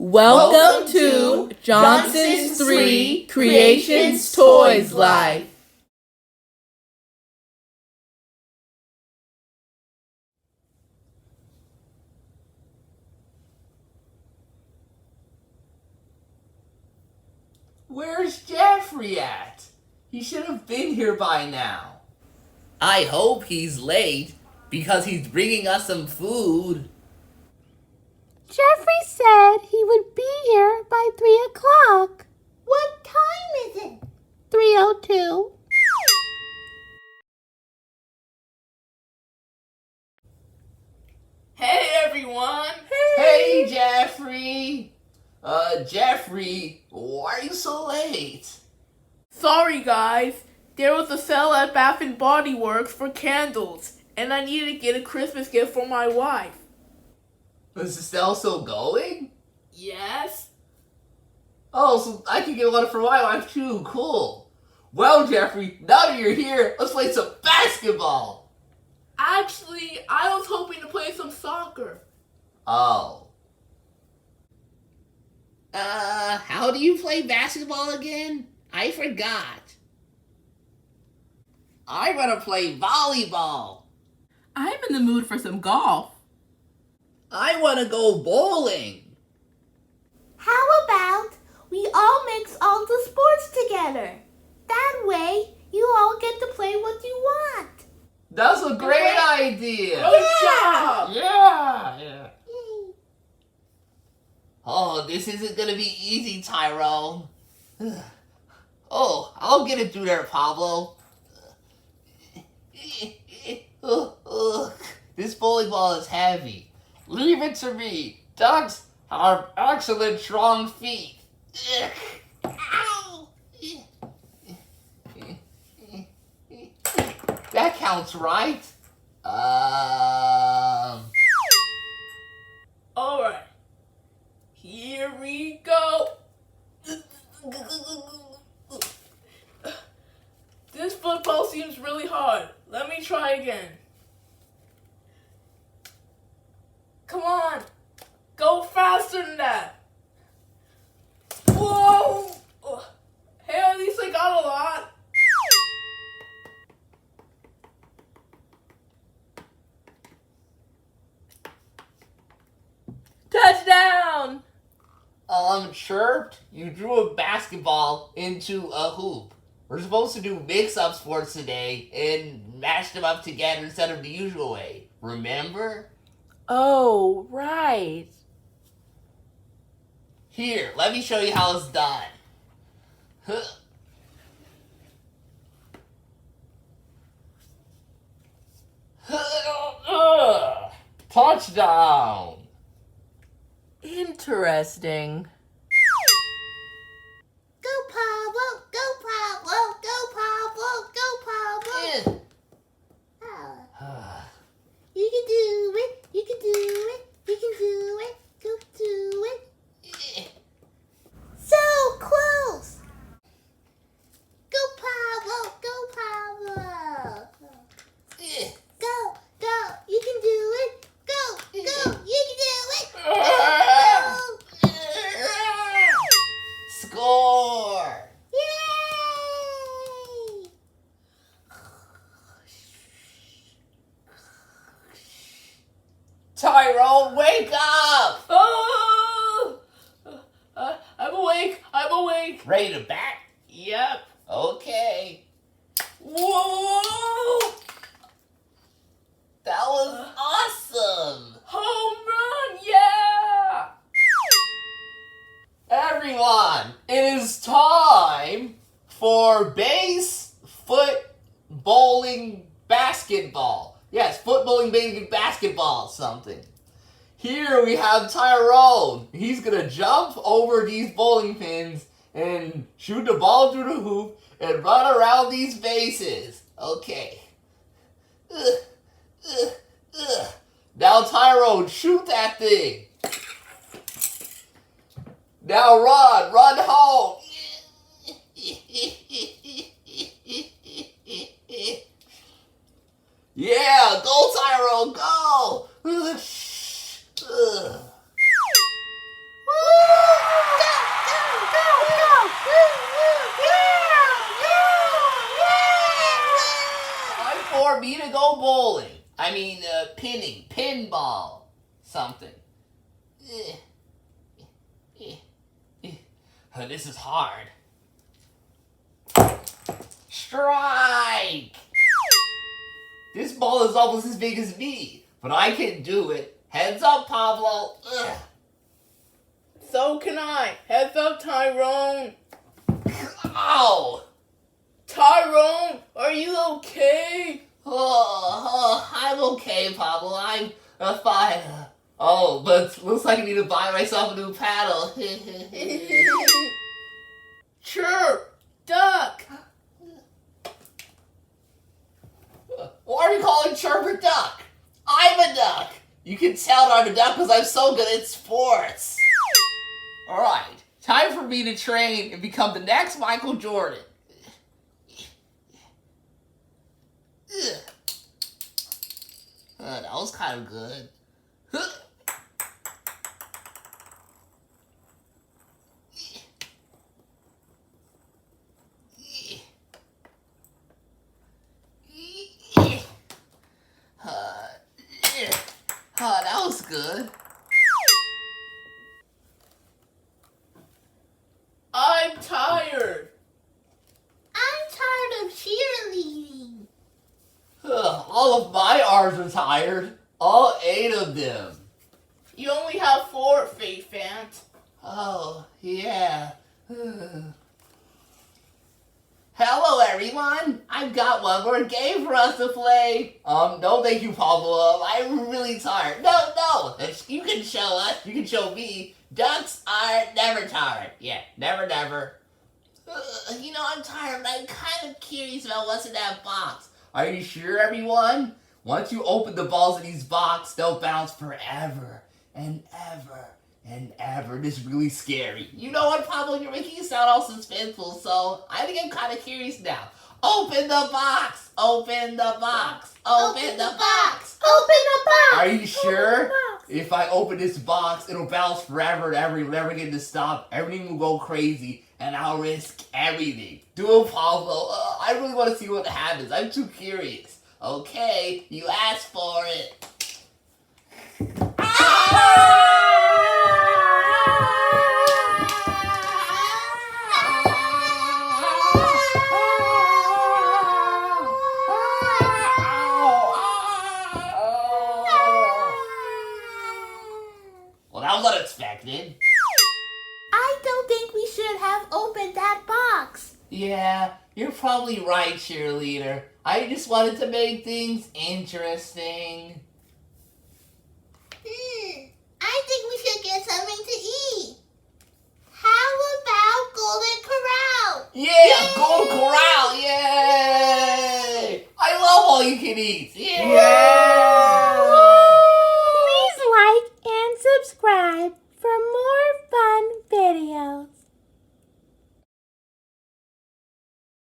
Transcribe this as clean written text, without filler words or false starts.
Welcome to Johnsons3 Creations TOYSLIFE. Where's Jeffrey at? He should have been here by now. I hope he's late because he's bringing us some food. Jeffrey said he would be here by 3 o'clock. What time is it? 3:02. Hey everyone! Hey, Jeffrey! Jeffrey, why are you so late? Sorry guys, there was a sale at Bath & Body Works for candles, and I needed to get a Christmas gift for my wife. Is the sale still going? Yes? Oh, so I can get one for my wife too, cool. Well, Jeffrey, now that you're here, let's play some basketball. Actually, I was hoping to play some soccer. Oh. How do you play basketball again? I forgot. I want to play volleyball. I'm in the mood for some golf. I want to go bowling. How about we all mix all the sports together? That way, you all get to play what you want. That's a great idea. Good job! Yeah. Oh, this isn't going to be easy, Tyrone. Oh, I'll get it through there, Pablo. This bowling ball is heavy. Leave it to me. Dogs have excellent strong feet. Ow. That counts, right? Alright, here we go. This football seems really hard. Let me try again. Come on, go faster than that. Whoa! Hey, at least I got a lot. Touchdown! Chirped, you drew a basketball into a hoop. We're supposed to do mix-up sports today and mash them up together instead of the usual way. Remember? Oh, right. Here, let me show you how it's done. Touchdown! Interesting. Go Pablo, go Pablo, go Pablo, go Pablo. You can do it, you can do it, you can do it, go do it. So close. Go Pablo, go Pablo. Go, go, you can do it. Go, go, you can do it. Go. Score! Yay! Tyrone, wake up! Oh! I'm awake. I'm awake. Ready to bat? Yep. Okay. Whoa! That was awesome! Home run! Yeah! Everyone, it is time for base, foot, bowling, basketball. Yes, foot, bowling, basketball, something. Here we have Tyrone. He's gonna jump over these bowling pins and shoot the ball through the hoop and run around these bases. Okay. Now Tyrone, shoot that thing. Now run home. Yeah, go Tyrone, go. Woo! me to go bowling. I mean, pinning, pinball, something. This is hard. Strike! This ball is almost as big as me, but I can do it. Heads up, Pablo. Ugh. So can I. Heads up, Tyrone. Ow! Tyrone, are you okay? I'm okay, Pablo. I'm fine. Oh, but looks like I need to buy myself a new paddle. Sure, duck. Why are you calling Chirp a duck? I'm a duck. You can tell that I'm a duck because I'm so good at sports. Alright, time for me to train and become the next Michael Jordan. That was kind of good. That was good. I'm tired. I'm tired of cheerleading. All of my arms are tired. All 8 of them. You only have 4, Faith Ant. Oh, yeah. Hello, everyone. I've got one more game for us to play. No, thank you, Pablo. I'm really tired. No. You can show us. You can show me. Ducks are never tired. Yeah, never. I'm tired, but I'm kind of curious about what's in that box. Are you sure, everyone? Once you open the balls in these boxes, they'll bounce forever and ever and ever. This is really scary. You know what, Pablo? You're making it sound all suspenseful, so I think I'm kind of curious now. Open the box! Open the box! Open the box! Open the box! Are you sure? If I open this box, it'll bounce forever and ever. You'll never get to stop. Everything will go crazy, and I'll risk everything. Do it, Pablo. I really want to see what happens. I'm too curious. Okay, you asked for it. Well, that was unexpected. I don't think we should have opened that box. Yeah, you're probably right, cheerleader. I just wanted to make things interesting. I think we should get something to eat. How about Golden Corral? Yeah, Gold Corral, yay! I love all you can eat.